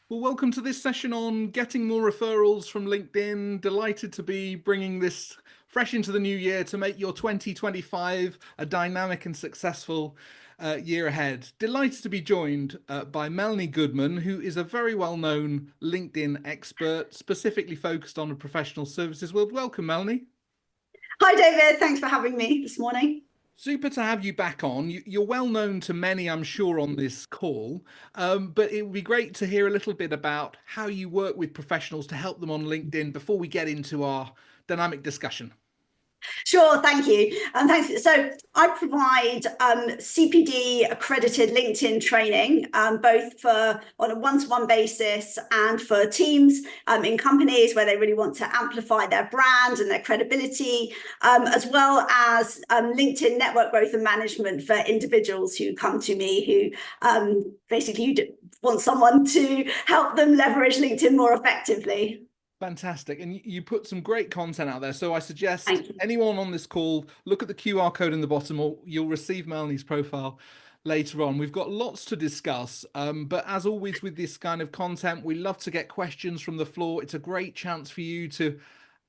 Well, welcome to this session on getting more referrals from LinkedIn. Delighted to be bringing this fresh into the new year to make your 2025 a dynamic and successful year ahead. Delighted to be joined by Melanie Goodman, who is a very well-known LinkedIn expert, specifically focused on the professional services world. Welcome, Melanie. Hi, David. Thanks for having me this morning. Super to have you back on. You're well known to many, I'm sure, on this call, but it would be great to hear a little bit about how you work with professionals to help them on LinkedIn before we get into our dynamic discussion. Sure, thank you. And thanks. So I provide CPD accredited LinkedIn training, both for on a one-to-one basis and for teams in companies where they really want to amplify their brand and their credibility, as well as LinkedIn network growth and management for individuals who come to me who basically want someone to help them leverage LinkedIn more effectively. Fantastic. And you put some great content out there. So I suggest Thank you. anyone on this call, look at the QR code in the bottom, or you'll receive Melanie's profile later on. We've got lots to discuss. But as always with this kind of content, we love to get questions from the floor. It's a great chance for you to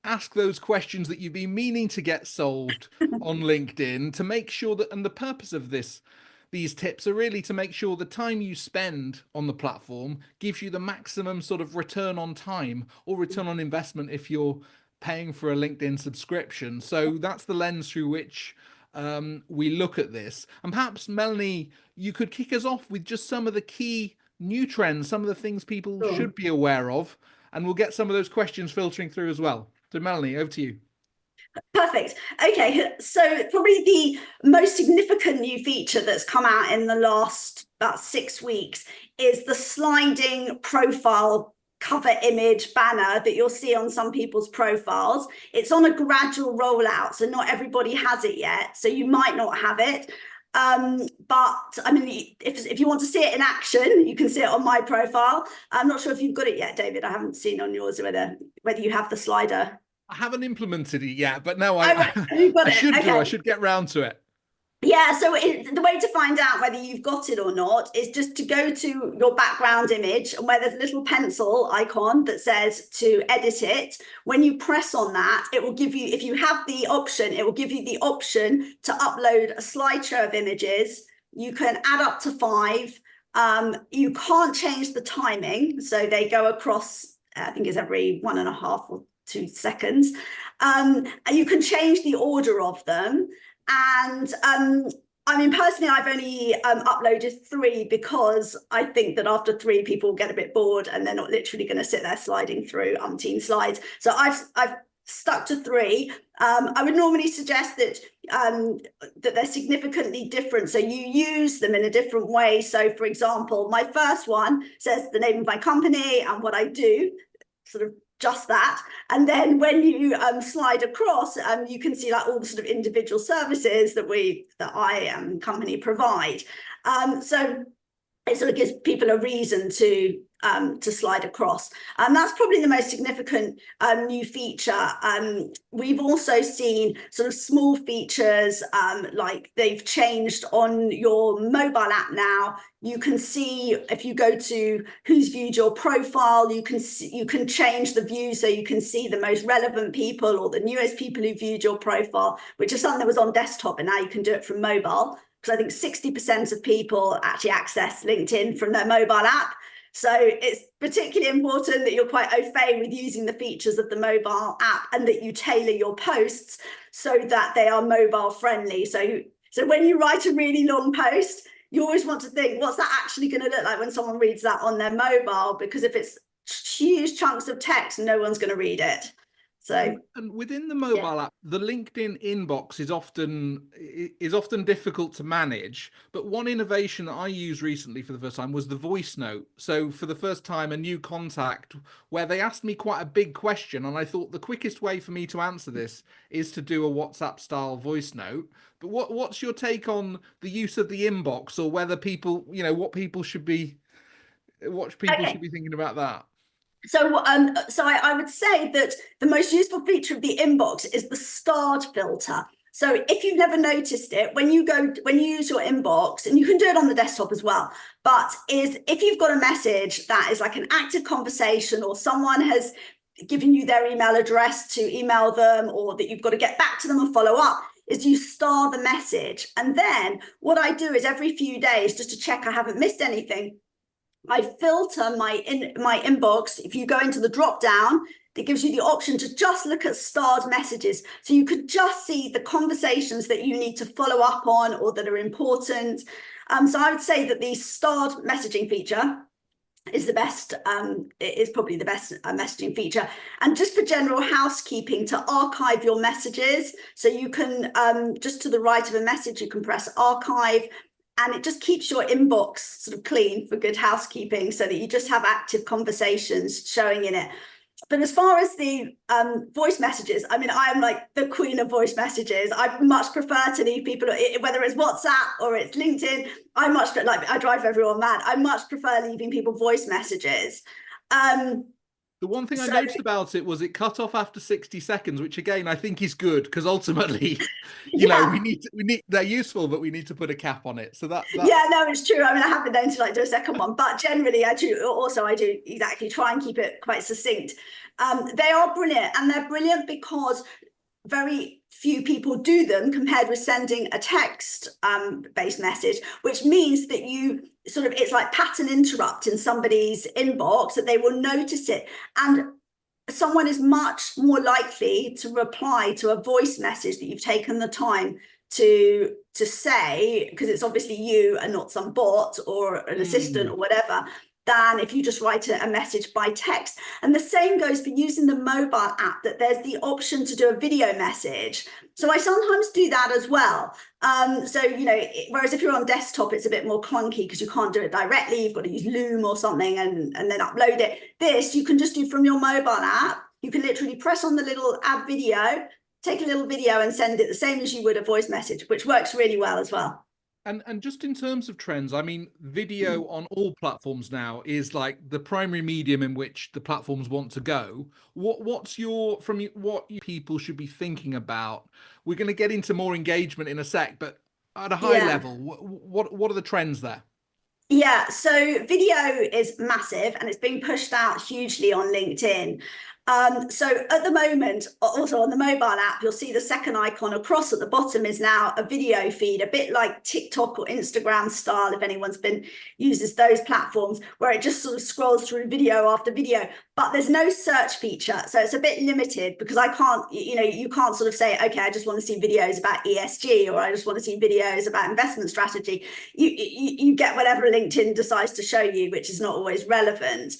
ask those questions that you've been meaning to get solved on LinkedIn to make sure that, and the purpose of these tips are really to make sure the time you spend on the platform gives you the maximum sort of return on time or return on investment if you're paying for a LinkedIn subscription. So that's the lens through which we look at this. And perhaps, Melanie, you could kick us off with just some of the key new trends, some of the things people Sure. should be aware of, and we'll get some of those questions filtering through as well. So, Melanie, over to you. Perfect. Okay, so probably the most significant new feature that's come out in the last about 6 weeks is the sliding profile cover image banner that you'll see on some people's profiles. It's on a gradual rollout, so not everybody has it yet, so you might not have it. But I mean, if you want to see it in action, you can see it on my profile. I'm not sure if you've got it yet, David. I haven't seen on yours whether you have the slider. I haven't implemented it yet, but no, Oh, right, you've got I it. should do. I Okay. should get round to it. Yeah, so the way to find out whether you've got it or not is just to go to your background image and where there's a little pencil icon that says to edit it. When you press on that, it will give you, if you have the option, it will give you the option to upload a slideshow of images. You can add up to 5. You can't change the timing, so they go across, I think it's every 1.5 or 2 seconds. And you can change the order of them. And I mean, personally, I've only uploaded 3 because I think that after 3, people get a bit bored and they're not literally going to sit there sliding through umpteen slides. So I've stuck to 3. I would normally suggest that that they're significantly different, so you use them in a different way. So, for example, my first one says the name of my company and what I do, sort of just that. And then when you slide across, you can see like all the sort of individual services that I company provide. So it sort of gives people a reason to slide across. And that's probably the most significant new feature. We've also seen sort of small features, like they've changed on your mobile app now. You can see if you go to who's viewed your profile, you can change the view so you can see the most relevant people or the newest people who viewed your profile, which is something that was on desktop, and now you can do it from mobile. Because I think 60% of people actually access LinkedIn from their mobile app. So it's particularly important that you're quite au fait with using the features of the mobile app and that you tailor your posts so that they are mobile friendly. So when you write a really long post, you always want to think, what's that actually going to look like when someone reads that on their mobile? Because if it's huge chunks of text, no one's going to read it. So And within the yeah. mobile app, the LinkedIn inbox is often difficult to manage. But one innovation that I used recently for the first time was the voice note. So for the first time, a new contact where they asked me quite a big question, and I thought the quickest way for me to answer this is to do a WhatsApp style voice note. But what's your take on the use of the inbox, or whether people, what people should Okay. be thinking about that? So I would say that the most useful feature of the inbox is the starred filter. So if you've never noticed it, when you use your inbox, and you can do it on the desktop as well, but if you've got a message that is like an active conversation, or someone has given you their email address to email them, or that you've got to get back to them and follow up, is you star the message. And then what I do is every few days, just to check I haven't missed anything, I filter my inbox. If you go into the drop down, it gives you the option to just look at starred messages. So you could just see the conversations that you need to follow up on or that are important. So I would say that the starred messaging feature is the best, is probably the best messaging feature. And just for general housekeeping, to archive your messages. So you can, just to the right of a message, you can press archive, and it just keeps your inbox sort of clean for good housekeeping, so that you just have active conversations showing in it. But as far as the voice messages, I mean, I am like the queen of voice messages. I much prefer to leave people, whether it's WhatsApp or it's LinkedIn, I drive everyone mad. I much prefer leaving people voice messages. The one thing I noticed about it was it cut off after 60 seconds, which again I think is good, because ultimately, you know, we need they're useful, but we need to put a cap on it. So that yeah, no, it's true. I mean, I have been known to like do a second one, but generally I do exactly try and keep it quite succinct. They are brilliant, and they're brilliant because very few people do them, compared with sending a text based message, which means that you sort of, it's like pattern interrupt in somebody's inbox, that they will notice it, and someone is much more likely to reply to a voice message that you've taken the time to say, because it's obviously you and not some bot or an assistant or whatever, than if you just write a message by text. And the same goes for using the mobile app, that there's the option to do a video message. So I sometimes do that as well. So, you know, whereas if you're on desktop, it's a bit more clunky because you can't do it directly. You've got to use Loom or something and then upload it. This you can just do from your mobile app. You can literally press on the little add video, take a little video and send it the same as you would a voice message, which works really well as well. And just in terms of trends, I mean, video on all platforms now is like the primary medium in which the platforms want to go. What people should be thinking about? We're going to get into more engagement in a sec, but at a high level, what are the trends there? Yeah, so video is massive, and it's being pushed out hugely on LinkedIn. So at the moment, also on the mobile app, you'll see the second icon across at the bottom is now a video feed, a bit like TikTok or Instagram style, if anyone's uses those platforms, where it just sort of scrolls through video after video, but there's no search feature. So it's a bit limited, because I can't, you can't sort of say, okay, I just want to see videos about ESG, or I just want to see videos about investment strategy. You get whatever LinkedIn decides to show you, which is not always relevant.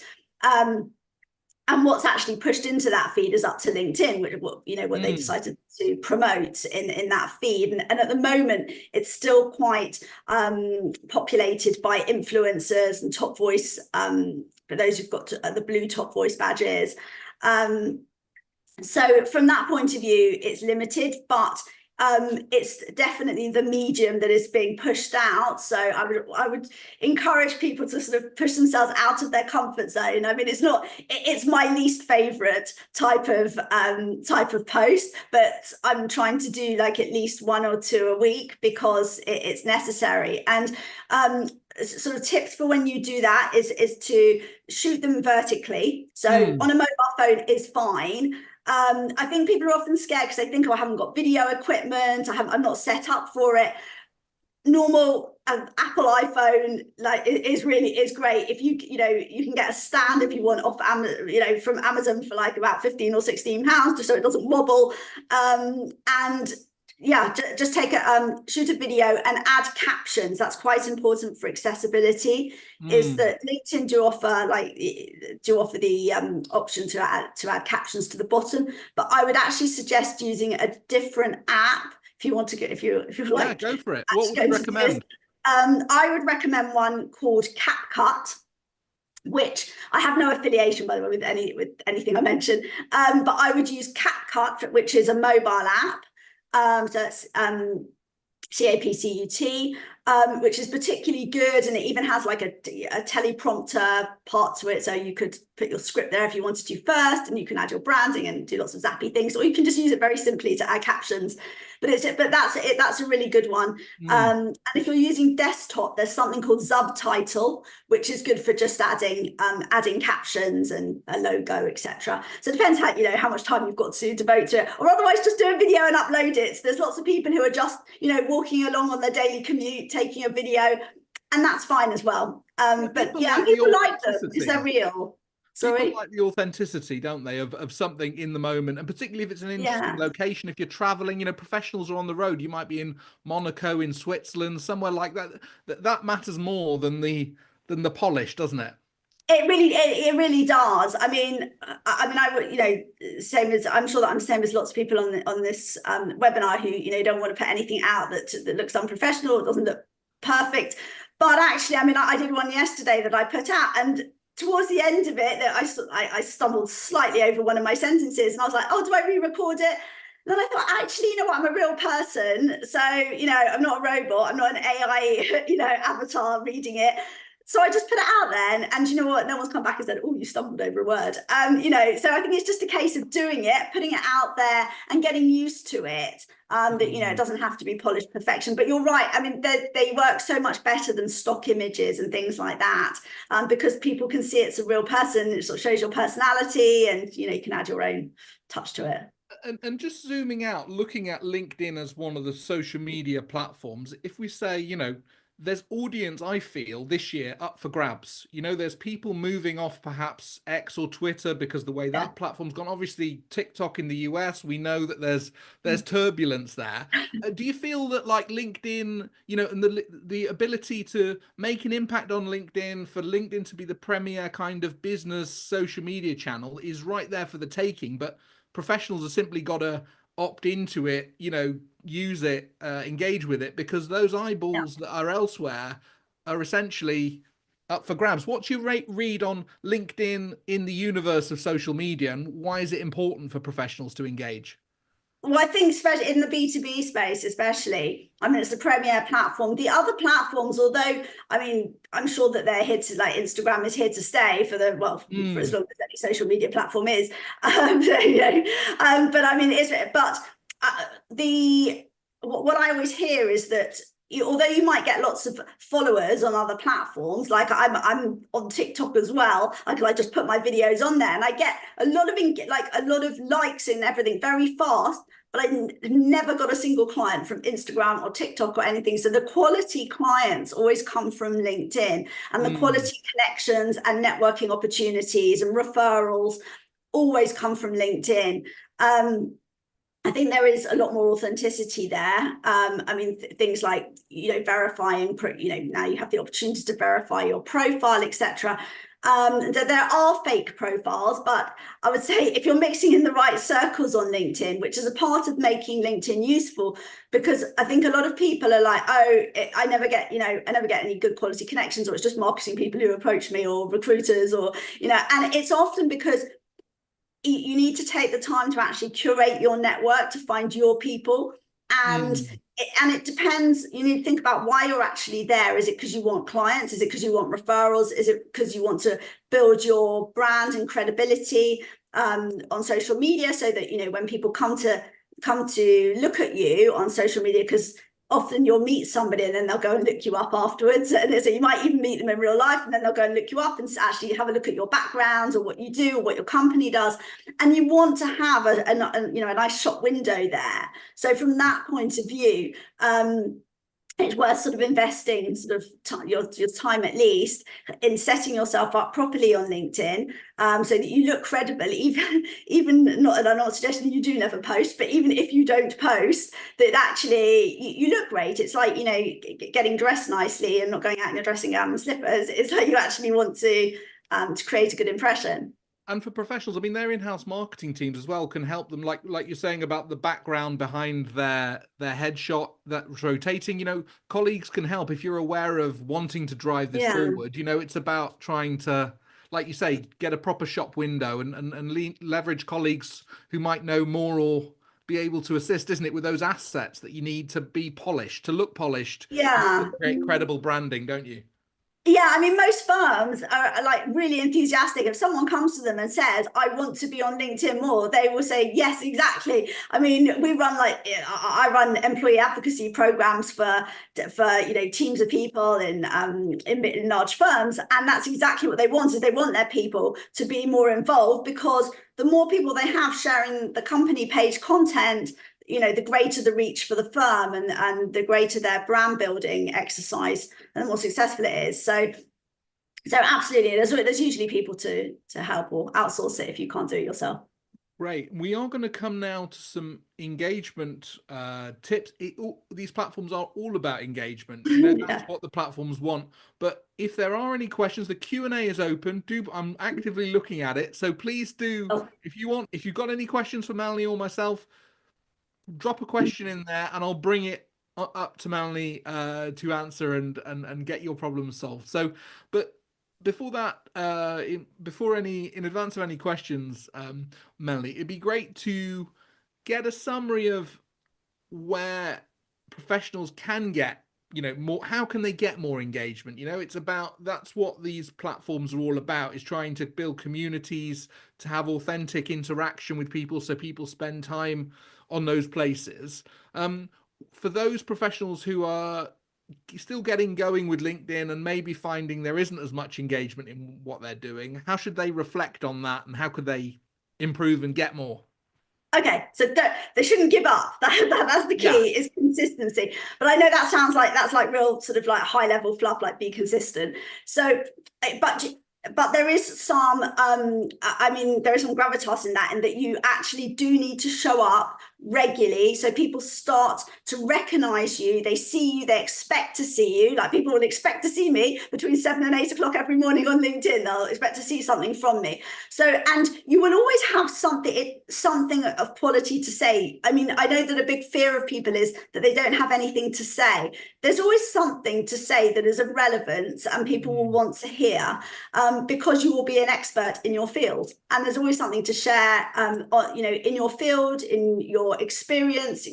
And what's actually pushed into that feed is up to LinkedIn, what they decided to promote in that feed. And at the moment, it's still quite populated by influencers and top voice, for those who've got the blue top voice badges. So from that point of view, it's limited, but it's definitely the medium that is being pushed out. So I would encourage people to sort of push themselves out of their comfort zone. I mean, it's my least favorite type of post, but I'm trying to do like at least one or two a week, because it's necessary. And sort of tips for when you do that is to shoot them vertically. So on a mobile phone is fine. I think people are often scared because they think, oh, I haven't got video equipment, I'm not set up for it. Normal Apple iPhone is great. If you can get a stand if you want off from Amazon for like about 15 or 16 pounds, just so it doesn't wobble. And yeah, just take shoot a video and add captions. That's quite important for accessibility. Is that LinkedIn do offer the option to add captions to the bottom, but I would actually suggest using a different app if you want to get, if you like. Yeah, go for it. What would you recommend? I would recommend one called CapCut, which I have no affiliation, by the way, with anything I mentioned, but I would use CapCut, which is a mobile app. So it's CAPCUT. which is particularly good. And it even has like a teleprompter part to it. So you could put your script there if you wanted to first, and you can add your branding and do lots of zappy things, or you can just use it very simply to add captions. But that's a really good one. And if you're using desktop, there's something called Subtitle, which is good for just adding captions and a logo, etc. So it depends how much time you've got to devote to it, or otherwise just do a video and upload it. So there's lots of people who are just walking along on their daily commute, taking a video, and that's fine as well. But yeah, people like them because they're real. Sorry? People like the authenticity, don't they, of something in the moment, and particularly if it's an interesting location. If you're traveling, professionals are on the road. You might be in Monaco, in Switzerland, somewhere like that. That matters more than the polish, doesn't it? It really does. I mean, I would, same as I'm sure that I'm the same as lots of people on this webinar who don't want to put anything out that looks unprofessional, or doesn't look perfect. But actually, I mean, I did one yesterday that I put out, and towards the end of it, that I stumbled slightly over one of my sentences, and I was like, oh, do I re-record it? And then I thought, actually, you know what? I'm a real person, so I'm not a robot. I'm not an AI, avatar reading it. So I just put it out there, and you know what? No one's come back and said, oh, you stumbled over a word. So I think it's just a case of doing it, putting it out there, and getting used to it. That it doesn't have to be polished perfection. But you're right. I mean, they work so much better than stock images and things like that, because people can see it's a real person. It sort of shows your personality, and you can add your own touch to it. And just zooming out, looking at LinkedIn as one of the social media platforms, if we say, there's audience, I feel, this year up for grabs. There's people moving off perhaps X or Twitter because the way that platform's gone. Obviously, TikTok in the US, we know that there's turbulence there. Do you feel that like LinkedIn, and the ability to make an impact on LinkedIn, for LinkedIn to be the premier kind of business social media channel, is right there for the taking, but professionals have simply got to opt into it, use it, engage with it, because those eyeballs that are elsewhere are essentially up for grabs? What's your read on LinkedIn in the universe of social media, and why is it important for professionals to engage? Well, I think especially in the B2B space, especially, I mean, it's the premier platform. The other platforms, although, I mean, I'm sure that they're here to, like, Instagram is here to stay for as long as any social media platform is. But I mean, what I always hear is that although you might get lots of followers on other platforms, like I'm on TikTok as well, I just put my videos on there, and I get a lot of likes and everything very fast, but I never got a single client from Instagram or TikTok or anything. So the quality clients always come from LinkedIn, and the quality connections and networking opportunities and referrals always come from LinkedIn. I think there is a lot more authenticity there. I mean, things like, verifying, now you have the opportunity to verify your profile, etc. There are fake profiles, but I would say if you're mixing in the right circles on LinkedIn, which is a part of making LinkedIn useful, because I think a lot of people are like, oh, I never get any good quality connections, or it's just marketing people who approach me, or recruiters, or, and it's often because you need to take the time to actually curate your network to find your people. And it depends. You need to think about why you're actually there. Is it because you want clients? Is it because you want referrals? Is it because you want to build your brand and credibility on social media, so that when people come to look at you on social media? Because often you'll meet somebody and then they'll go and look you up afterwards, and so you might even meet them in real life, and then they'll go and look you up and actually have a look at your background, or what you do, or what your company does, and you want to have a nice shop window there. So from that point of view, it's worth sort of investing your time, at least, in setting yourself up properly on LinkedIn, so that you look credible, even not, and I'm not suggesting you do never post, but even if you don't post, that actually you look great. It's like, getting dressed nicely and not going out in your dressing gown and slippers. It's like you actually want to create a good impression. And for professionals, I mean, their in-house marketing teams as well can help them, like you're saying about the background behind their headshot that's rotating. Colleagues can help if you're aware of wanting to drive this forward. It's about trying to, like you say, get a proper shop window and leverage colleagues who might know more or be able to assist, isn't it, with those assets that you need to be polished, to look polished, Yeah. create credible branding, don't you? Yeah, I mean, most firms are like really enthusiastic. If someone comes to them and says, I want to be on LinkedIn more, they will say, yes, exactly. I mean, we run I run employee advocacy programs for teams of people in large firms. And that's exactly what they want, is they want their people to be more involved, because the more people they have sharing the company page content, the greater the reach for the firm, and the greater their brand building exercise, and the more successful it is. So absolutely, there's usually people to help, or outsource it if you can't do it yourself. Great. We are going to come now to some engagement tips. These platforms are all about engagement. That's Yeah. what the platforms want. But if there are any questions, the Q&A is open. I'm actively looking at it. So please do, Oh, if you've got any questions for Melanie or myself, drop a question in there and I'll bring it up to Melanie to answer and get your problem solved. So, but before that, in advance of any questions, Melanie, it'd be great to get a summary of where professionals can get more. How can they get more engagement? That's what these platforms are all about, is trying to build communities, to have authentic interaction with people, so people spend time on those places. For those professionals who are still getting going with LinkedIn and maybe finding there isn't as much engagement in what they're doing, how should they reflect on that, and how could they improve and get more? okay, so they shouldn't give up. That's the Yeah. key, is consistency. But I know that sounds like that's like real sort of like high level fluff, like be consistent. So, but there is some I mean, there is some gravitas in that, you actually do need to show up regularly, so people start to recognize you. They see you, they expect to see you. Like, people will expect to see me between 7 and 8 o'clock every morning on LinkedIn. They'll expect to see something from me. So, and you will always have something of quality to say. I mean, I know that a big fear of people is that they don't have anything to say. There's always something to say that is of relevance and people will want to hear, because you will be an expert in your field, and there's always something to share, in your field, in your experience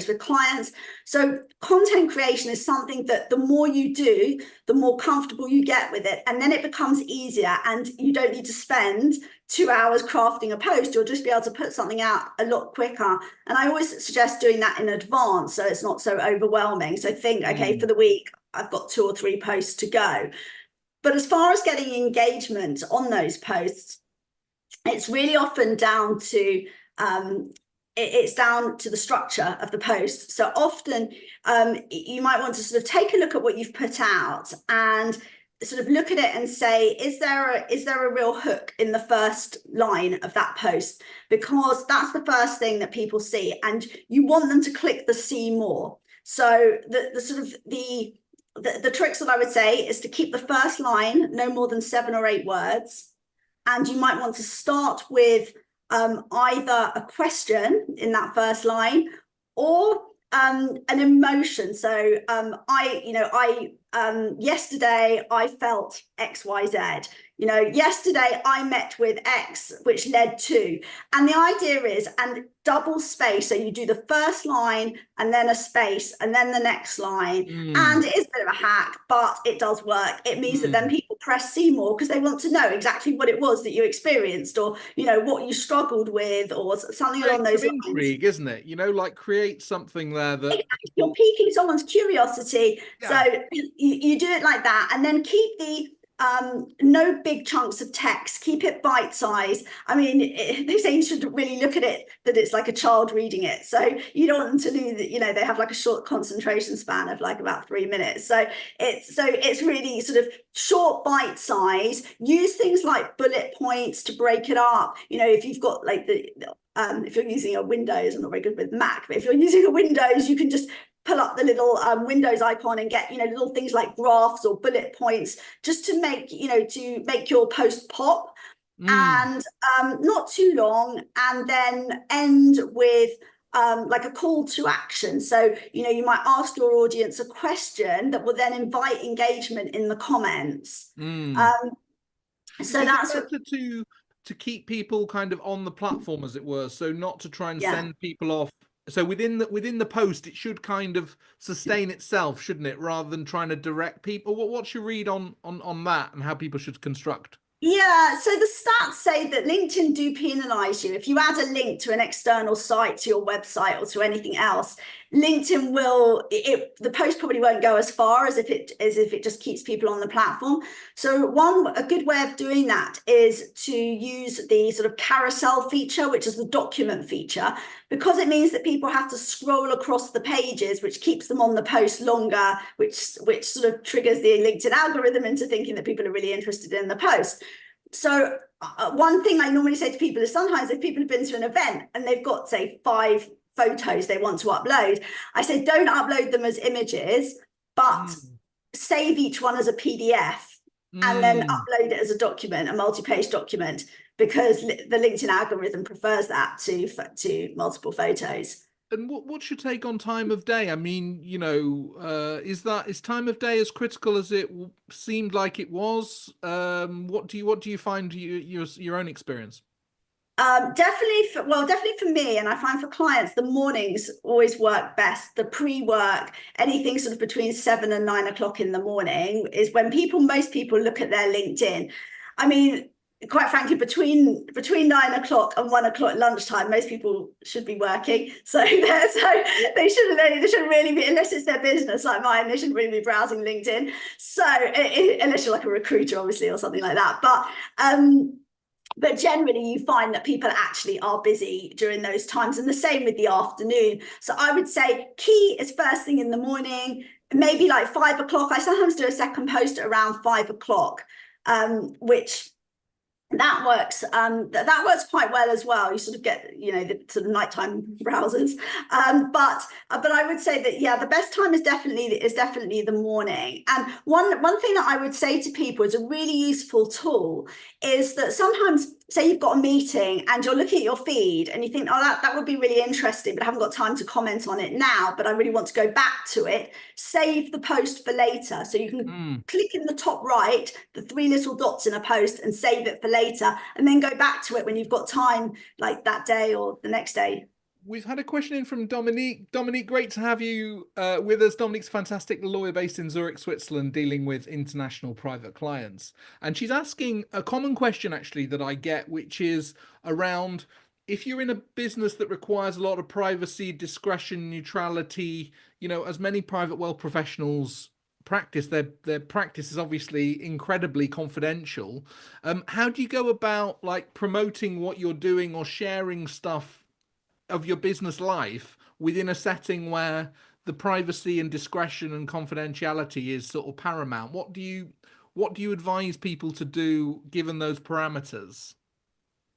with clients. So content creation is something that the more you do, the more comfortable you get with it, and then it becomes easier, and you don't need to spend 2 hours crafting a post. You'll just be able to put something out a lot quicker. And I always suggest doing that in advance, so it's not so overwhelming. So think, okay, for the week I've got 2 or 3 posts to go. But as far as getting engagement on those posts, it's really often down to it's down to the structure of the post. So often you might want to sort of take a look at what you've put out and sort of look at it and say, is there a real hook in the first line of that post? Because that's the first thing that people see, and you want them to click the see more. So the tricks that I would say is to keep the first line no more than 7 or 8 words. And you might want to start with either a question in that first line, or an emotion. So yesterday I felt XYZ. Yesterday I met with X, which led to, and the idea is, and double space. So you do the first line and then a space and then the next line. And it is a bit of a hack, but it does work. It means that then people press see more because they want to know exactly what it was that you experienced, or, what you struggled with, or something along those lines. Intrigue, isn't it? Like, create something there that exactly. You're piquing someone's curiosity. Yeah. So you do it like that, and then keep the no big chunks of text, keep it bite size. I mean, they say you should really look at it that it's like a child reading it, so you don't want them to lose that, they have like a short concentration span of like about 3 minutes. So it's really sort of short bite size. Use things like bullet points to break it up. If you've got like if you're using a Windows, I'm not very good with Mac, but if you're using a Windows, you can just pull up the little Windows icon and get little things like graphs or bullet points, just to make your post pop. And not too long, and then end with like a call to action. So you might ask your audience a question that will then invite engagement in the comments. So that's better to to keep people kind of on the platform, as it were, so not to try and Yeah. send people off. So within the post, it should kind of sustain itself, shouldn't it, rather than trying to direct people. What's your read on that and how people should construct? Yeah, so the stats say that LinkedIn do penalize you. If you add a link to an external site, to your website or to anything else, LinkedIn will, the post probably won't go as far as if it just keeps people on the platform. So a good way of doing that is to use the sort of carousel feature, which is the document feature, because it means that people have to scroll across the pages, which keeps them on the post longer, which sort of triggers the LinkedIn algorithm into thinking that people are really interested in the post. So one thing I normally say to people is sometimes if people have been to an event and they've got, say, 5 photos they want to upload, I say don't upload them as images, but Mm. save each one as a PDF and then Mm. upload it as a document, a multi-page document, because the LinkedIn algorithm prefers that to multiple photos. And what's your take on time of day? I mean, is time of day as critical as it seemed like it was? What do you find your own experience? Definitely for me, and I find for clients, the mornings always work best. The pre-work, anything sort of between 7 and 9 o'clock in the morning is when most people look at their LinkedIn. I mean, quite frankly, between 9 o'clock and 1 o'clock lunchtime, most people should be working. So they shouldn't really be, unless it's their business like mine, they shouldn't really be browsing LinkedIn. So unless you're like a recruiter, obviously, or something like that. But generally you find that people actually are busy during those times, and the same with the afternoon. So I would say key is first thing in the morning, maybe like 5 o'clock. I sometimes do a second post at around 5 o'clock, which that works. That works quite well as well. You sort of get, the sort of nighttime browsers. But I would say that, yeah, the best time is definitely the morning. And one thing that I would say to people is a really useful tool is that sometimes, say you've got a meeting and you're looking at your feed and you think, oh, that would be really interesting, but I haven't got time to comment on it now, but I really want to go back to it. Save the post for later. So you can click in the top right, the 3 little dots in a post, and save it for later, and then go back to it when you've got time, like that day or the next day. We've had a question in from Dominique. Dominique, great to have you with us. Dominique's a fantastic lawyer based in Zurich, Switzerland, dealing with international private clients. And she's asking a common question, actually, that I get, which is around if you're in a business that requires a lot of privacy, discretion, neutrality, as many private wealth professionals practice, their practice is obviously incredibly confidential. How do you go about like promoting what you're doing or sharing stuff of your business life within a setting where the privacy and discretion and confidentiality is sort of paramount? What do you advise people to do given those parameters?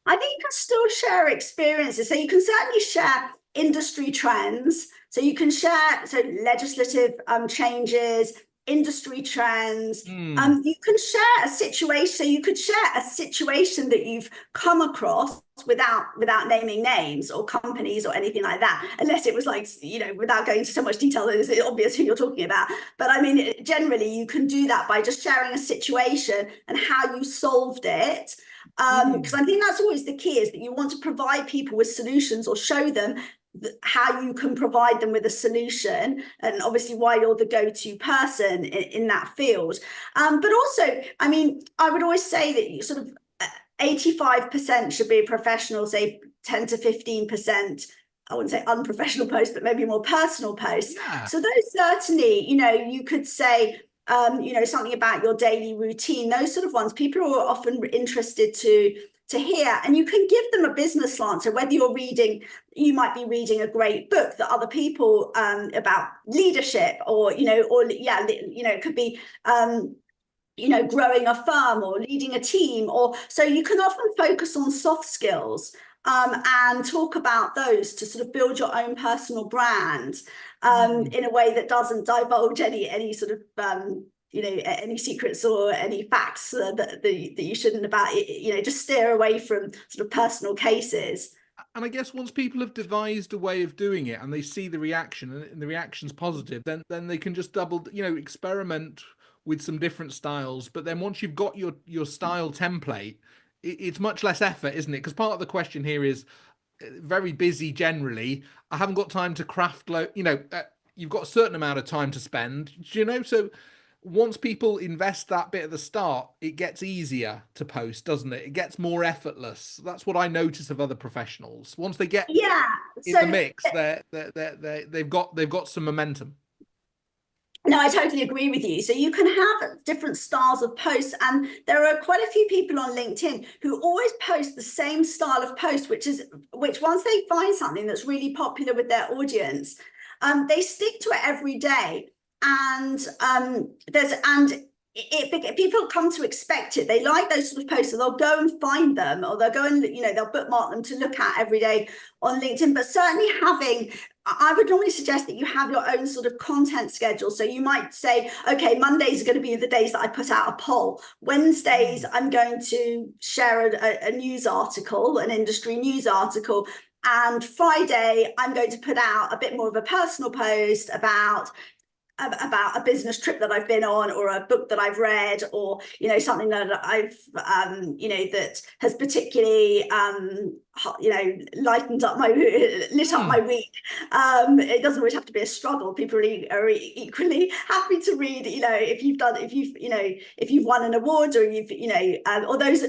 I think you can still share experiences. So you can certainly share industry trends. So you can share legislative changes, industry trends. Hmm. You can share a situation. So you could share a situation that you've come across without naming names or companies or anything like that, unless it was like, without going into so much detail, it's obvious who you're talking about. But I mean, generally you can do that by just sharing a situation and how you solved it. Because I think that's always the key, is that you want to provide people with solutions or show them how you can provide them with a solution, and obviously why you're the go-to person in that field. But also, I mean, I would always say that you sort of 85% should be professional, say 10 to 15%, I wouldn't say unprofessional posts, but maybe more personal posts. Yeah. So those certainly, you could say, something about your daily routine, those sort of ones, people are often interested to hear, and you can give them a business slant. So whether you might be reading a great book that other people about leadership, or it could be growing a firm or leading a team, or so you can often focus on soft skills and talk about those to sort of build your own personal brand in a way that doesn't divulge any sort of any secrets or any facts that you shouldn't about. Just steer away from sort of personal cases. And I guess once people have devised a way of doing it and they see the reaction and the reaction's positive, then they can just experiment with some different styles. But then once you've got your style template, it's much less effort, isn't it? Because part of the question here is very busy generally. I haven't got time to craft, you've got a certain amount of time to spend, so once people invest that bit at the start, it gets easier to post, doesn't it? It gets more effortless. That's what I notice of other professionals. Once they get in the mix, they've got some momentum. No, I totally agree with you. So you can have different styles of posts, and there are quite a few people on LinkedIn who always post the same style of post, which once they find something that's really popular with their audience, they stick to it every day. And people come to expect it. They like those sort of posts, so they'll go and find them, or they'll go and they'll bookmark them to look at every day on LinkedIn. But certainly I would normally suggest that you have your own sort of content schedule. So you might say, okay, Mondays are going to be the days that I put out a poll. Wednesdays, I'm going to share a news article, an industry news article. And Friday, I'm going to put out a bit more of a personal post about a business trip that I've been on, or a book that I've read, or something that I've that has particularly lightened up lit up my week. It doesn't always have to be a struggle. People are equally happy to read, if you've won an award, or or those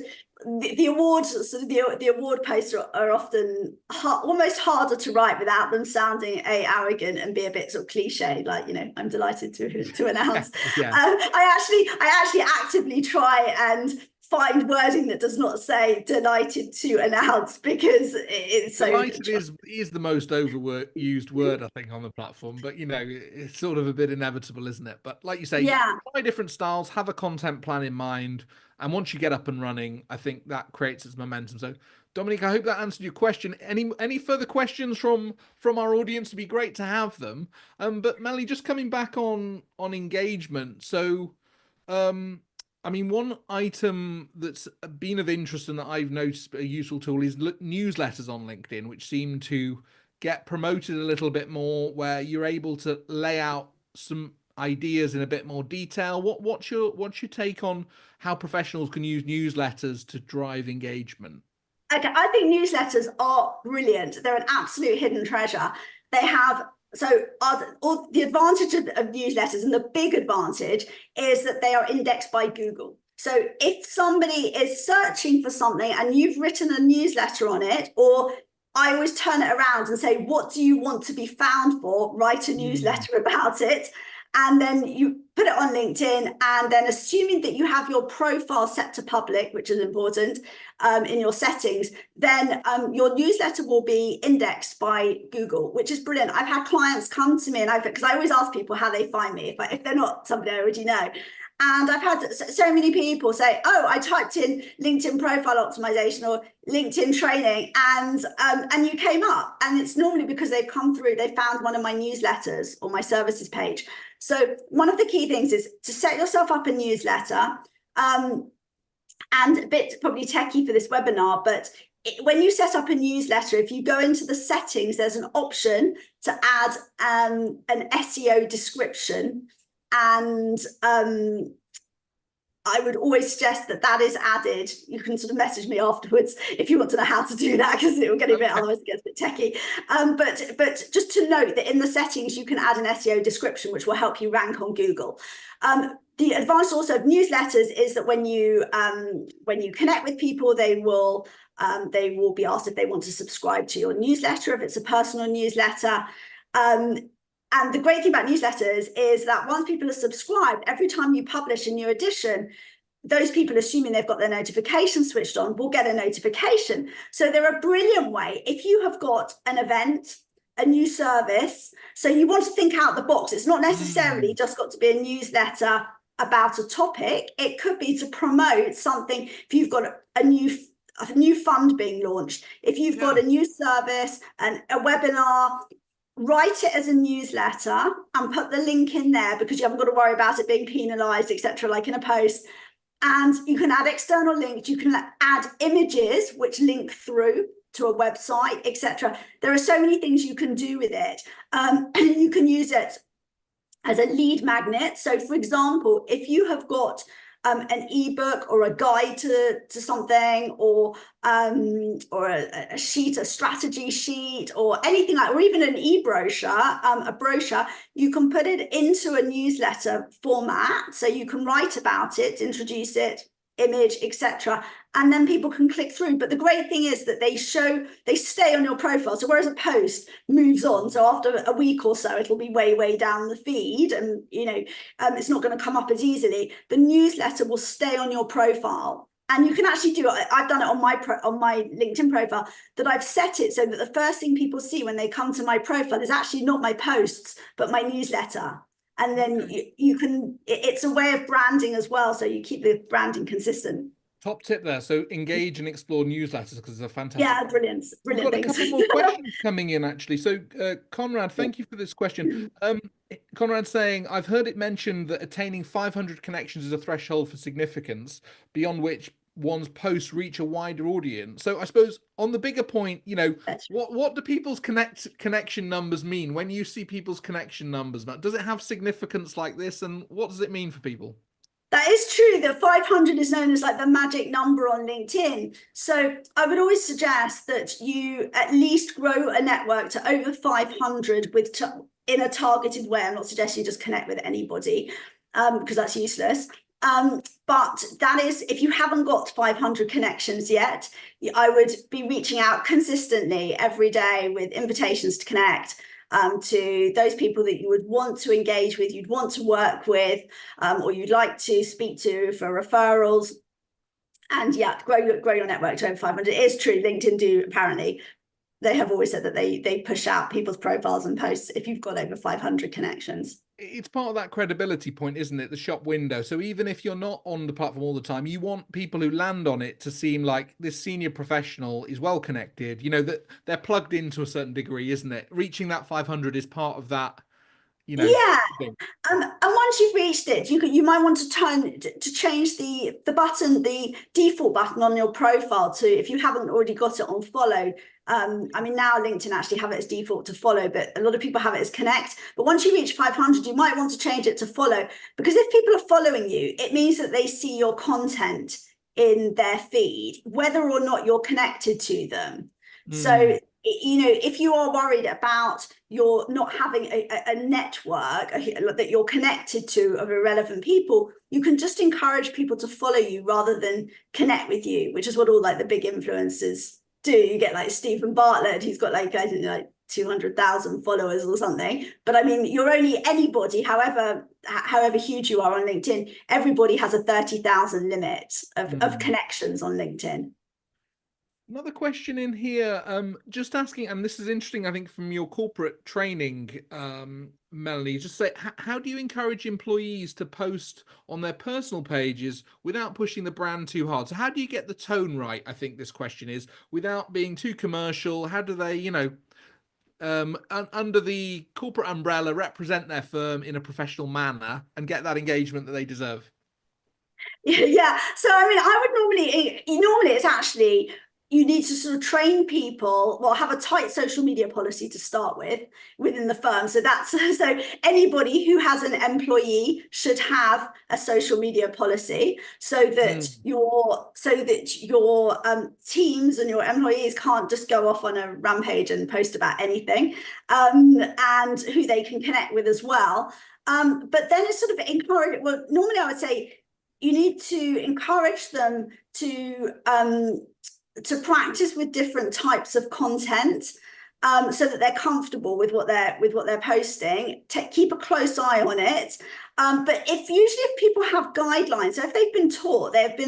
the awards, sort of the award posts are often almost harder to write without them sounding arrogant and be a bit sort of cliche, like I'm delighted to announce. Yeah. I actually actively try and find wording that does not say delighted to announce, because it's so delighted is the most used word, I think, on the platform. But it's sort of a bit inevitable, isn't it? But like you say, try different styles, have a content plan in mind, and once you get up and running, I think that creates its momentum. So Dominic, I hope that answered your question. Any further questions from our audience? It'd be great to have them. But Melanie, just coming back on engagement. So one item that's been of interest and that I've noticed a useful tool is newsletters on LinkedIn, which seem to get promoted a little bit more, where you're able to lay out some ideas in a bit more detail. What's your take on how professionals can use newsletters to drive engagement? Okay, I think newsletters are brilliant. They're an absolute hidden treasure. They have the advantage of newsletters, and the big advantage is that they are indexed by Google. So if somebody is searching for something and you've written a newsletter on it, or I always turn it around and say, what do you want to be found for? Write a newsletter about it. And then you put it on LinkedIn, and then assuming that you have your profile set to public, which is important in your settings, then your newsletter will be indexed by Google, which is brilliant. I've had clients come to me, and because I always ask people how they find me if they're not somebody I already know. And I've had so many people say, oh, I typed in LinkedIn profile optimization or LinkedIn training, and you came up. And it's normally because they've come through, they found one of my newsletters or my services page. So one of the key things is to set yourself up a newsletter, and a bit probably techie for this webinar, but when you set up a newsletter, if you go into the settings, there's an option to add an SEO description. And I would always suggest that is added. You can sort of message me afterwards if you want to know how to do that, because it will get otherwise it gets a bit techie. But just to note that in the settings, you can add an SEO description, which will help you rank on Google. The advantage also of newsletters is that when you connect with people, they will be asked if they want to subscribe to your newsletter, if it's a personal newsletter. And the great thing about newsletters is that once people are subscribed, every time you publish a new edition, those people, assuming they've got their notifications switched on, will get a notification. So they're a brilliant way. If you have got an event, a new service, so you want to think out the box. It's not necessarily just got to be a newsletter about a topic. It could be to promote something. If you've got a new fund being launched, if you've got a new service and a webinar, write it as a newsletter and put the link in there, because you haven't got to worry about it being penalized, etc., like in a post. And you can add external links. You can add images which link through to a website, etc. There are so many things you can do with it. You can use it as a lead magnet. So, for example, if you have got an ebook or a guide to something, or a sheet, a strategy sheet, or anything like, or even an e-brochure, a brochure, you can put it into a newsletter format. So you can write about it, introduce it, image, etc., and then people can click through. But the great thing is that they stay on your profile. So whereas a post moves on, so after a week or so it'll be way down the feed, and it's not going to come up as easily. The newsletter will stay on your profile, and you can actually do it. I've done it on my LinkedIn profile, that I've set it so that the first thing people see when they come to my profile is actually not my posts but my newsletter. And then you can, it's a way of branding as well, so you keep the branding consistent. Top tip there. So engage and explore newsletters, because they're fantastic. Brilliant We've got a couple more questions coming in, actually. So Conrad, thank you for this question. Conrad saying, I've heard it mentioned that attaining 500 connections is a threshold for significance, beyond which one's posts reach a wider audience. So I suppose on the bigger point, what do people's connection numbers mean? When you see people's connection numbers, does it have significance like this, and what does it mean for people? That is true, that 500 is known as like the magic number on LinkedIn. So I would always suggest that you at least grow a network to over 500 in a targeted way. I'm not suggesting you just connect with anybody, because that's useless. But that is, if you haven't got 500 connections yet, I would be reaching out consistently every day with invitations to connect, to those people that you would want to engage with, you'd want to work with, or you'd like to speak to for referrals. And grow your network to over 500. It is true, LinkedIn do, apparently, they have always said that they push out people's profiles and posts if you've got over 500 connections. It's part of that credibility point, isn't it? The shop window. So even if you're not on the platform all the time, you want people who land on it to seem like this senior professional is well connected, that they're plugged into a certain degree, isn't it? Reaching that 500 is part of that, thing. And once you've reached it, you might want to change the button, the default button on your profile to, if you haven't already got it on follow. I mean, now LinkedIn actually have it as default to follow, but a lot of people have it as connect. But once you reach 500, you might want to change it to follow, because if people are following you, it means that they see your content in their feed, whether or not you're connected to them. So if you are worried about your not having a network that you're connected to of irrelevant people, you can just encourage people to follow you rather than connect with you, which is what all like the big influencers do. You get like Stephen Bartlett, who's got like, I don't know, like 200,000 followers or something. But I mean, you're only anybody, however huge you are on LinkedIn, everybody has a 30,000 limit of connections on LinkedIn. Another question in here, just asking, and this is interesting, I think, from your corporate training, Melanie, just say, how do you encourage employees to post on their personal pages without pushing the brand too hard? So how do you get the tone right, I think this question is, without being too commercial? How do they, under the corporate umbrella, represent their firm in a professional manner and get that engagement that they deserve? Yeah, so I mean, I would normally it's actually, you need to sort of train people, well, have a tight social media policy to start with within the firm. So so anybody who has an employee should have a social media policy, so that your teams and your employees can't just go off on a rampage and post about anything, and who they can connect with as well. But then it's sort of encourage. Well, normally I would say you need to encourage them to practice with different types of content, so that they're comfortable with what they're posting. Keep a close eye on it. But if people have guidelines, so if they've been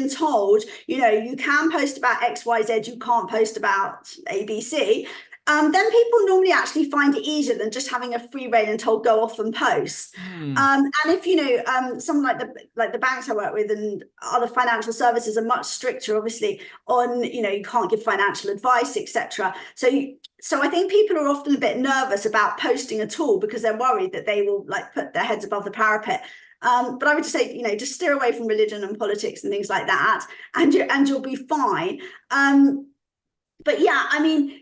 told, you can post about XYZ, you can't post about ABC, then people normally actually find it easier than just having a free rein and told go off and post. And if someone like the banks I work with and other financial services are much stricter, obviously, on you can't give financial advice, etc. So I think people are often a bit nervous about posting at all because they're worried that they will like put their heads above the parapet. But I would just say, just steer away from religion and politics and things like that, and you'll be fine. But yeah, I mean,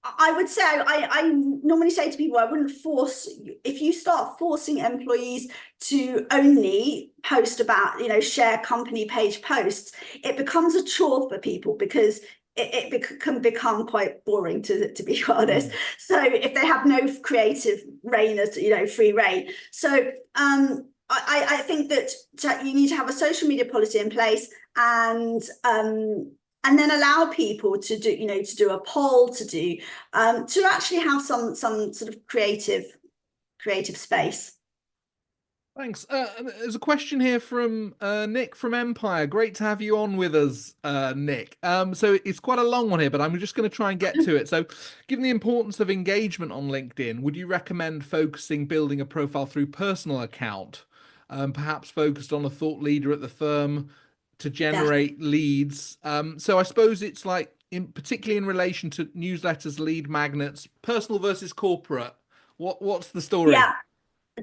I would say I normally say to people, I wouldn't force, if you start forcing employees to only post about, share company page posts, it becomes a chore for people because it can become quite boring to be honest. So if they have no creative reign, free reign. So I think that you need to have a social media policy in place, and then allow people to do a poll, to actually have some sort of creative space. Thanks. There's a question here from Nick from Empire. Great to have you on with us, Nick. So it's quite a long one here, but I'm just going to try and get to it. So, given the importance of engagement on LinkedIn, would you recommend building a profile through personal account, perhaps focused on a thought leader at the firm to generate leads? So I suppose it's like, particularly in relation to newsletters, lead magnets, personal versus corporate. What's the story? Yeah.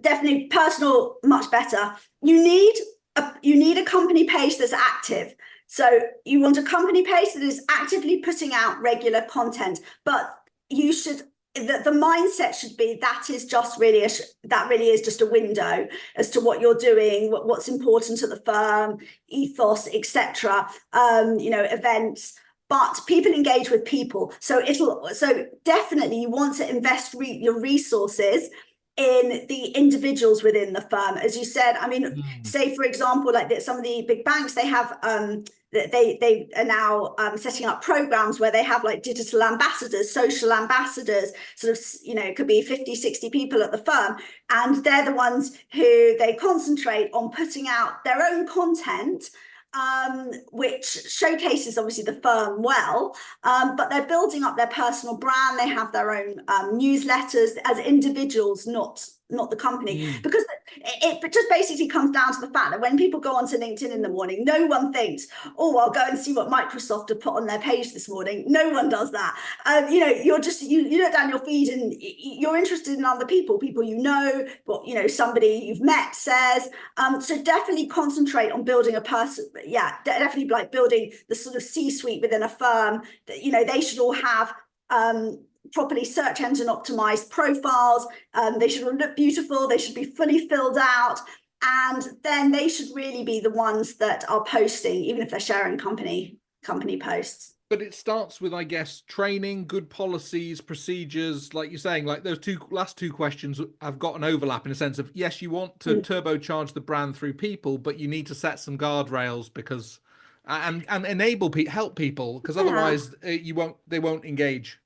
Definitely personal, much better. You need a company page that's active. So you want a company page that is actively putting out regular content, but you should, the mindset should be that really is just a window as to what you're doing, what's important to the firm, ethos, etc. Events. But people engage with people, so definitely you want to invest your resources in the individuals within the firm. As you said, I mean, say for example, like some of the big banks, they have they are now setting up programs where they have like digital ambassadors, social ambassadors, sort of, it could be 50, 60 people at the firm, and they're the ones who they concentrate on putting out their own content, which showcases obviously the firm well, but they're building up their personal brand. They have their own newsletters as individuals, not the company, because it just basically comes down to the fact that when people go onto LinkedIn in the morning, no one thinks, oh, I'll go and see what Microsoft have put on their page this morning. No one does that. You're just, you look down your feed and you're interested in other people what somebody you've met says. So definitely concentrate on building a person. Yeah, definitely like building the sort of C-suite within a firm that, they should all have properly search engine optimized profiles. They should all look beautiful. They should be fully filled out. And then they should really be the ones that are posting, even if they're sharing company posts. But it starts with, I guess, training, good policies, procedures, like you're saying, like those last two questions have got an overlap in a sense of, yes, you want to turbocharge the brand through people, but you need to set some guardrails because, and enable help people, because otherwise they won't engage.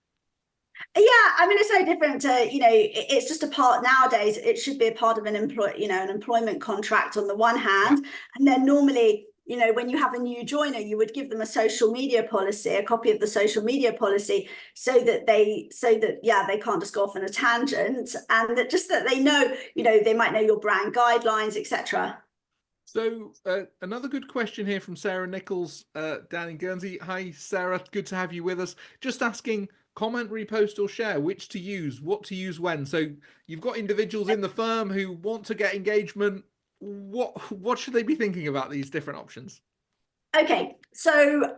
Yeah, I mean, it's no different to, it's just a part nowadays. It should be a part of an employment contract on the one hand. And then normally, when you have a new joiner, you would give them a social media policy, a copy of the social media policy, so that they can't just go off on a tangent, and that they know, they might know your brand guidelines, etc. So another good question here from Sarah Nichols down in Guernsey. Hi, Sarah. Good to have you with us. Just asking, comment, repost, or share, which to use, what to use when. So you've got individuals in the firm who want to get engagement. What should they be thinking about these different options? Okay, so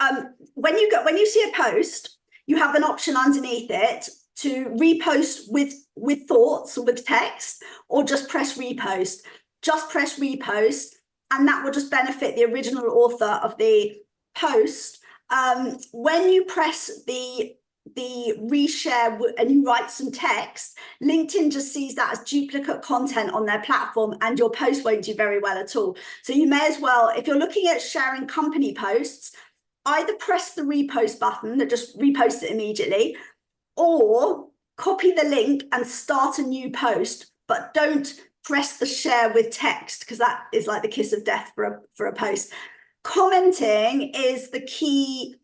when you see a post, you have an option underneath it to repost with thoughts or with text, or just press repost. Just press repost, and that will just benefit the original author of the post. When you press the reshare and you write some text, LinkedIn just sees that as duplicate content on their platform, and your post won't do very well at all. So you may as well, if you're looking at sharing company posts, either press the repost button that just reposts it immediately, or copy the link and start a new post, but don't press the share with text, because that is like the kiss of death for a post. Commenting is the key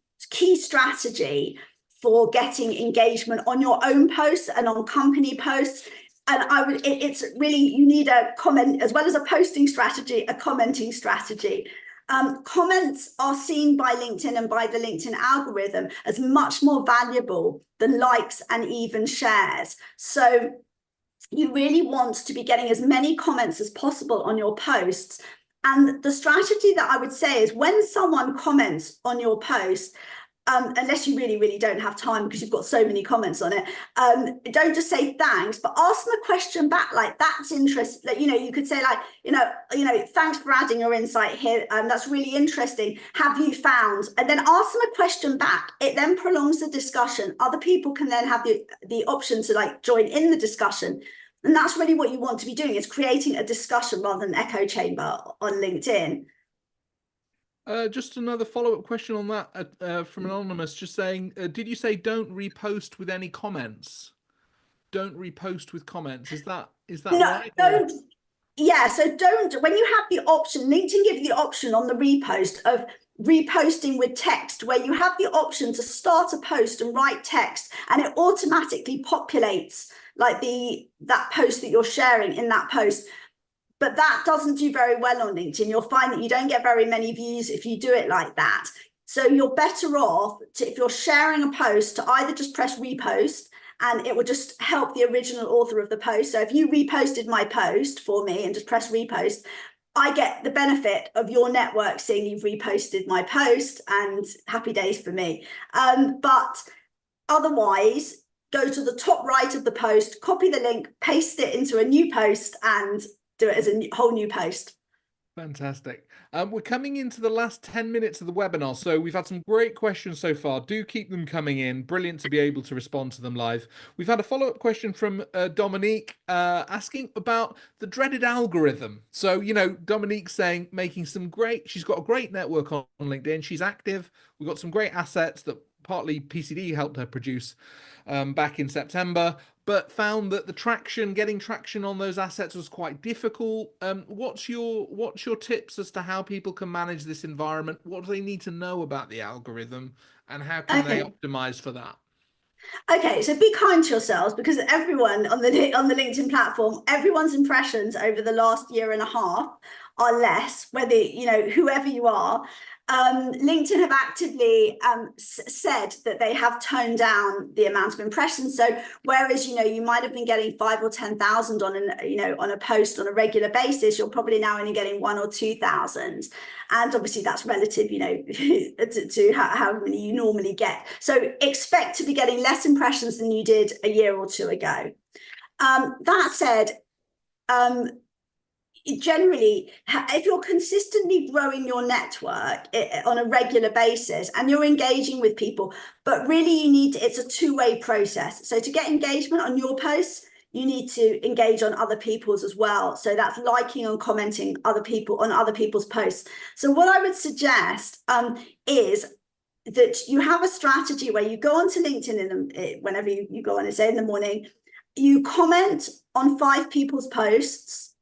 strategy for getting engagement on your own posts and on company posts. And it's really, you need a comment as well as a posting strategy, a commenting strategy. Comments are seen by LinkedIn and by the LinkedIn algorithm as much more valuable than likes and even shares. So you really want to be getting as many comments as possible on your posts. And the strategy that I would say is, when someone comments on your post, unless you really don't have time because you've got so many comments on it, don't just say thanks, but ask them a question back, like, that's interesting. Like, you could say, like, thanks for adding your insight here, that's really interesting, have you found, and then ask them a question back. It then prolongs the discussion. Other people can then have the option to, like, join in the discussion. And that's really what you want to be doing, is creating a discussion rather than an echo chamber on LinkedIn. Just another follow-up question on that from Anonymous, just saying, did you say don't repost with any comments? Don't repost with comments. Is that No, right? don't. Yeah, so don't, when you have the option, LinkedIn gives you the option on the repost of reposting with text, where you have the option to start a post and write text, and it automatically populates, like, that post that you're sharing in that post. But that doesn't do very well on LinkedIn. You'll find that you don't get very many views if you do it like that. So you're better off if you're sharing a post, to either just press repost, and it will just help the original author of the post. So if you reposted my post for me and just press repost, I get the benefit of your network seeing you've reposted my post, and happy days for me. But otherwise, go to the top right of the post, copy the link, paste it into a new post, and do it as a whole new post. Fantastic. We're coming into the last 10 minutes of the webinar, so we've had some great questions so far. Do keep them coming in. Brilliant to be able to respond to them live. We've had a follow-up question from Dominique asking about the dreaded algorithm. So, Dominique saying, she's got a great network on LinkedIn. She's active. We've got some great assets that partly PCD helped her produce back in September, but found that getting traction on those assets was quite difficult. What's your tips as to how people can manage this environment? What do they need to know about the algorithm, and how can they optimize for that? Okay, so be kind to yourselves, because everyone on the LinkedIn platform, everyone's impressions over the last year and a half are less, whether, whoever you are. LinkedIn have actively said that they have toned down the amount of impressions. So whereas, you might have been getting 5,000 or 10,000 on a post on a regular basis, you're probably now only getting 1,000 or 2,000. And obviously that's relative, to how many you normally get. So expect to be getting less impressions than you did a year or two ago. That said, generally, if you're consistently growing your network on a regular basis and you're engaging with people, but really it's a two-way process. So to get engagement on your posts, you need to engage on other people's as well. So that's liking and commenting on other people's posts. So what I would suggest is that you have a strategy where you go onto LinkedIn whenever you go on and say in the morning, you comment on 5 people's posts,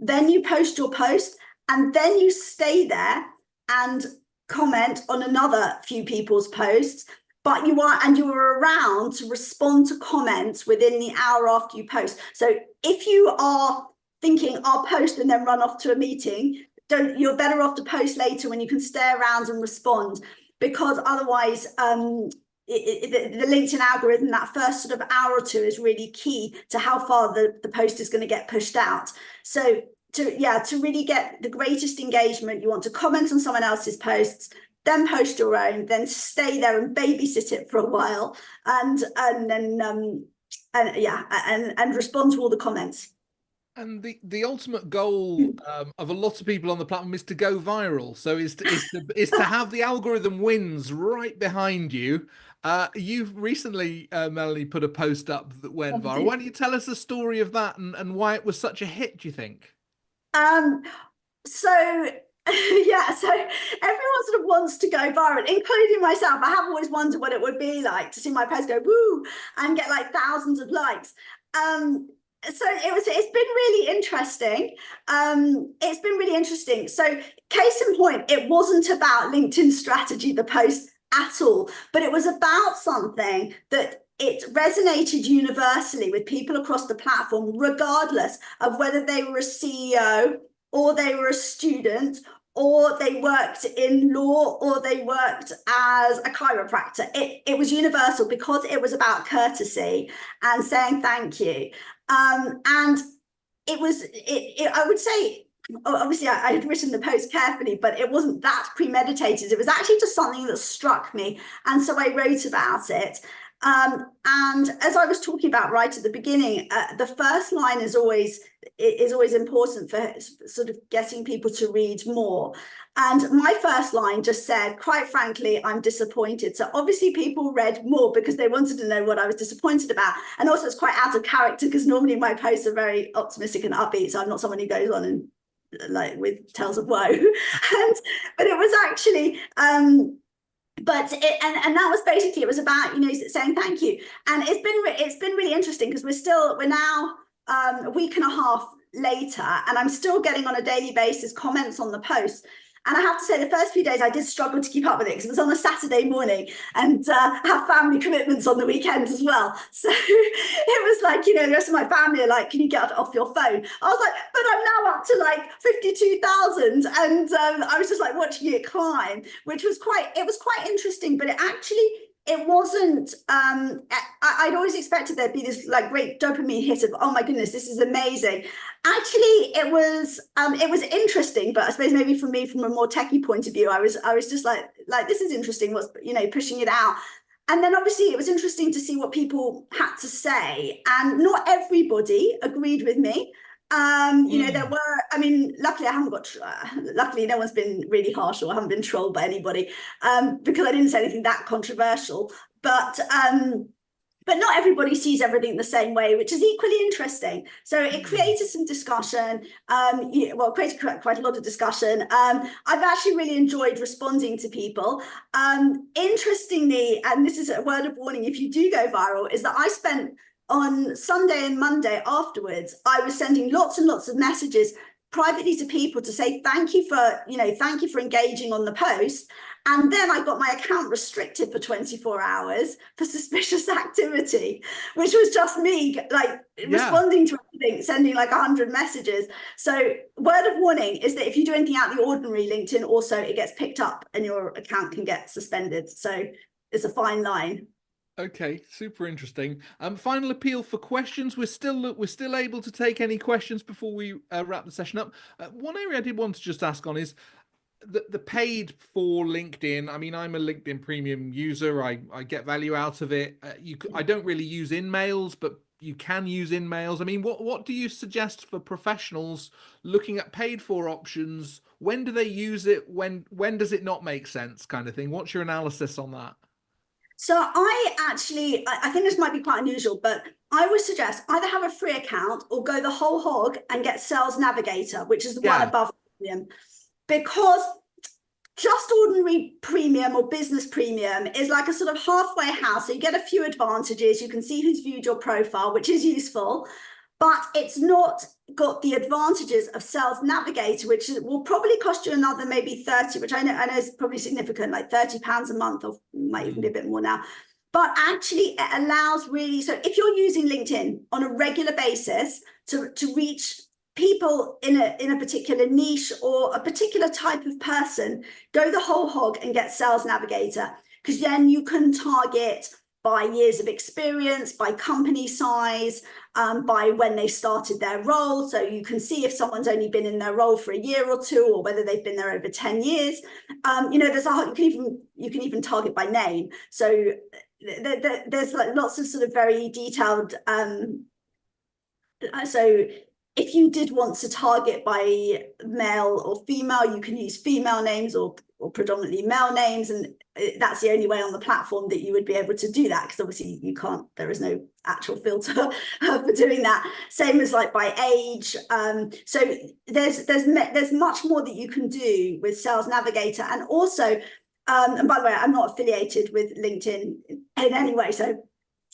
then you post your post, and then you stay there and comment on another few people's posts, but you are around to respond to comments within the hour after you post. So if you are thinking, I'll post and then run off to a meeting, you're better off to post later when you can stay around and respond, because otherwise the LinkedIn algorithm, that first sort of hour or two, is really key to how far the post is going to get pushed out. So to really get the greatest engagement, you want to comment on someone else's posts, then post your own, then stay there and babysit it for a while, and then respond to all the comments. And the ultimate goal of a lot of people on the platform is to go viral. So is to have the algorithm wins right behind you. You've recently, Melanie, put a post up that went viral. Why don't you tell us the story of that and why it was such a hit, do you think? So everyone sort of wants to go viral, including myself. I have always wondered what it would be like to see my post go woo and get like thousands of likes. So it's been really interesting. It's been really interesting. So case in point, it wasn't about LinkedIn strategy, the post, at all, but it was about something that it resonated universally with people across the platform, regardless of whether they were a CEO or they were a student or they worked in law or they worked as a chiropractor. It was universal because it was about courtesy and saying thank you. And it was, I would say, obviously I had written the post carefully, but it wasn't that premeditated. It was actually just something that struck me. And so I wrote about it. And as I was talking about right at the beginning, the first line is always important for sort of getting people to read more. And my first line just said, quite frankly, I'm disappointed. So obviously people read more because they wanted to know what I was disappointed about. And also it's quite out of character because normally my posts are very optimistic and upbeat. So I'm not someone who goes on and like with tales of woe. But it was actually but it and that was basically, it was about, you know, saying thank you. And it's been really interesting because we're now a week and a half later, and I'm still getting on a daily basis comments on the post. And I have to say, the first few days I did struggle to keep up with it because it was on a Saturday morning, and I have family commitments on the weekend as well. So it was like, you know, the rest of my family are like, can you get off your phone? I was like, but I'm now up to like 52,000. And I was just like watching it climb, which was quite interesting, but it wasn't I'd always expected there'd be this like great dopamine hit of, oh my goodness, this is amazing. Actually it was interesting, but I suppose maybe for me, from a more techie point of view, I was just like this is interesting, what's, you know, pushing it out. And then obviously it was interesting to see what people had to say, and not everybody agreed with me. You know, there were, I mean, luckily I haven't got, luckily no one's been really harsh, or I haven't been trolled by anybody, because I didn't say anything that controversial. But not everybody sees everything the same way, which is equally interesting. So it created some discussion. Well, created quite a lot of discussion. I've actually really enjoyed responding to people. Interestingly, and this is a word of warning if you do go viral, is that I spent on Sunday and Monday afterwards, I was sending lots and lots of messages privately to people to say thank you for engaging on the post. And then I got my account restricted for 24 hours for suspicious activity, which was just me like responding to everything, sending like 100 messages. So word of warning is that if you do anything out of the ordinary, LinkedIn also, it gets picked up and your account can get suspended. So it's a fine line. Okay, super interesting. Final appeal for questions. We're still able to take any questions before we wrap the session up. One area I did want to just ask on is the paid for LinkedIn. I mean, I'm a LinkedIn Premium user. I get value out of it. I don't really use InMails, but you can use InMails. I mean, what do you suggest for professionals looking at paid for options? When do they use it? When does it not make sense, kind of thing? What's your analysis on that? So I think this might be quite unusual, but I would suggest either have a free account or go the whole hog and get Sales Navigator, which is the one above premium, because just ordinary premium or business premium is like a sort of halfway house. So you get a few advantages. You can see who's viewed your profile, which is useful, but it's not got the advantages of Sales Navigator, which will probably cost you another maybe 30, which I know is probably significant, like £30 a month, or might even be a bit more now. But actually it allows really, so if you're using LinkedIn on a regular basis to reach people in a particular niche or a particular type of person, go the whole hog and get Sales Navigator, because then you can target by years of experience, by company size, by when they started their role. So you can see if someone's only been in their role for a year or two, or whether they've been there over 10 years. You know, you can even target by name. So there's like lots of sort of very detailed. So if you did want to target by male or female, you can use female names or predominantly male names, and that's the only way on the platform that you would be able to do that, because obviously you can't, there is no actual filter for doing that. Same as like by age. So there's much more that you can do with Sales Navigator. And also, and by the way, I'm not affiliated with LinkedIn in any way, so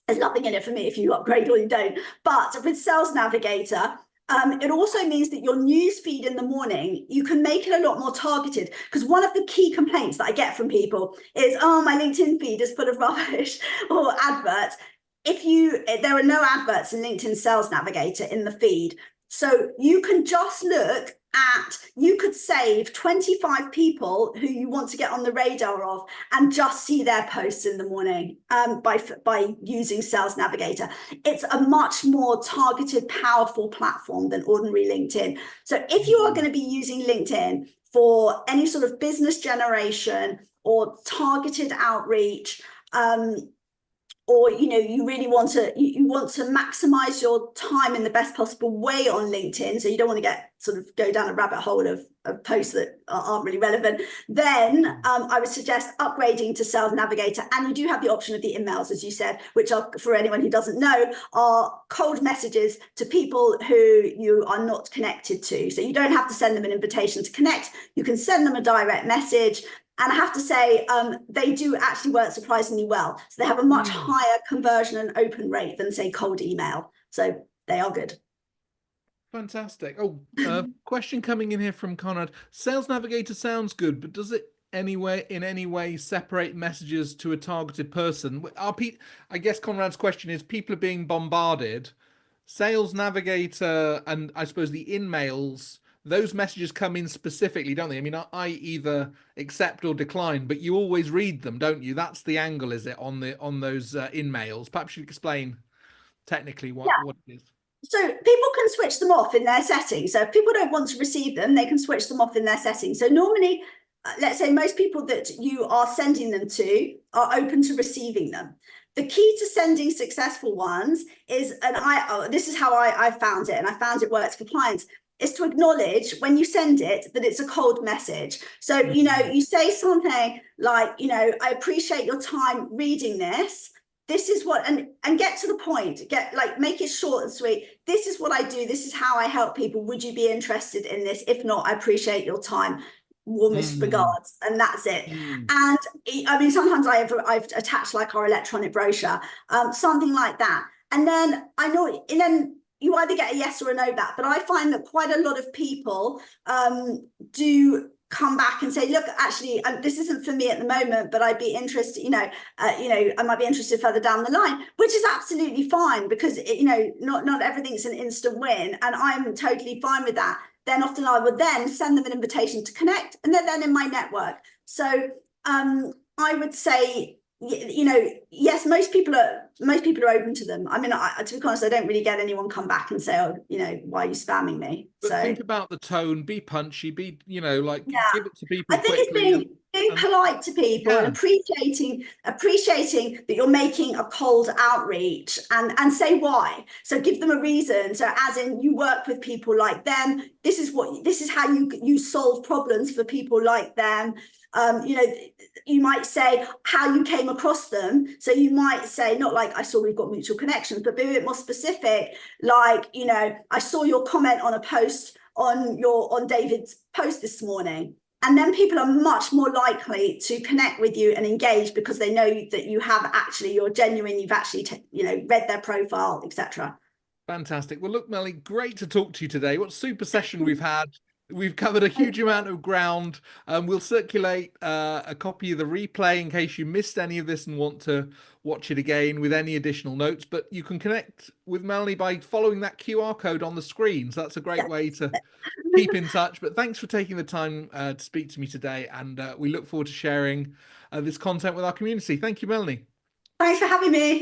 there's nothing in it for me if you upgrade or you don't. But with Sales Navigator, it also means that your news feed in the morning, you can make it a lot more targeted, because one of the key complaints that I get from people is, oh, my LinkedIn feed is full of rubbish or adverts. There are no adverts in LinkedIn Sales Navigator in the feed. So you can just look at, you could save 25 people who you want to get on the radar of and just see their posts in the morning by using Sales Navigator. It's a much more targeted, powerful platform than ordinary LinkedIn. So if you are going to be using LinkedIn for any sort of business generation or targeted outreach, or you really want to maximize your time in the best possible way on LinkedIn, so you don't want to get sort of go down a rabbit hole of posts that aren't really relevant, then I would suggest upgrading to Sales Navigator. And you do have the option of the emails, as you said, which are, for anyone who doesn't know, are cold messages to people who you are not connected to. So you don't have to send them an invitation to connect. You can send them a direct message. And I have to say, they do actually work surprisingly well. So they have a much higher conversion and open rate than, say, cold email. So they are good. Fantastic. Oh, question coming in here from Conrad. Sales Navigator sounds good, but does it in any way separate messages to a targeted person? I guess Conrad's question is, people are being bombarded. Sales Navigator and I suppose the in-mails, those messages come in specifically, don't they? I mean, I either accept or decline, but you always read them, don't you? That's the angle, is it, on those in-mails? Perhaps you explain technically what it is. So people can switch them off in their settings. So if people don't want to receive them, they can switch them off in their settings. So normally, let's say most people that you are sending them to are open to receiving them. The key to sending successful ones is, and this is how I found it, and I found it works for clients, is to acknowledge when you send it that it's a cold message. So, you say something like, I appreciate your time reading this. This is what, and get to the point, make it short and sweet. This is what I do. This is how I help people. Would you be interested in this? If not, I appreciate your time. Warmest regards, and that's it. And I mean, sometimes I've attached like our electronic brochure, something like that. And then you either get a yes or a no back. But I find that quite a lot of people do come back and say, look, actually, this isn't for me at the moment, but I'd be interested, I might be interested further down the line, which is absolutely fine, because not everything's an instant win, and I'm totally fine with that. Then often I would then send them an invitation to connect, and they're then in my network. So I would say, yes, most people are open to them. I mean, to be honest, I don't really get anyone come back and say, oh, why are you spamming me? But so think about the tone, be punchy, give it to people. I think quickly it's being polite to people and appreciating that you're making a cold outreach, and say why. So give them a reason. So as in, you work with people like them. This is how you solve problems for people like them. You might say how you came across them. So you might say, not like, I saw we've got mutual connections, but be a bit more specific. Like, I saw your comment on a post on David's post this morning. And then people are much more likely to connect with you and engage, because they know that you're genuine, you've actually read their profile, etc. Fantastic. Well, look, Melanie, great to talk to you today. What super session we've had. We've covered a huge amount of ground. We'll circulate a copy of the replay in case you missed any of this and want to watch it again with any additional notes. But you can connect with Melanie by following that QR code on the screen. So that's a great way to keep in touch. But thanks for taking the time to speak to me today. And we look forward to sharing this content with our community. Thank you, Melanie. Thanks for having me.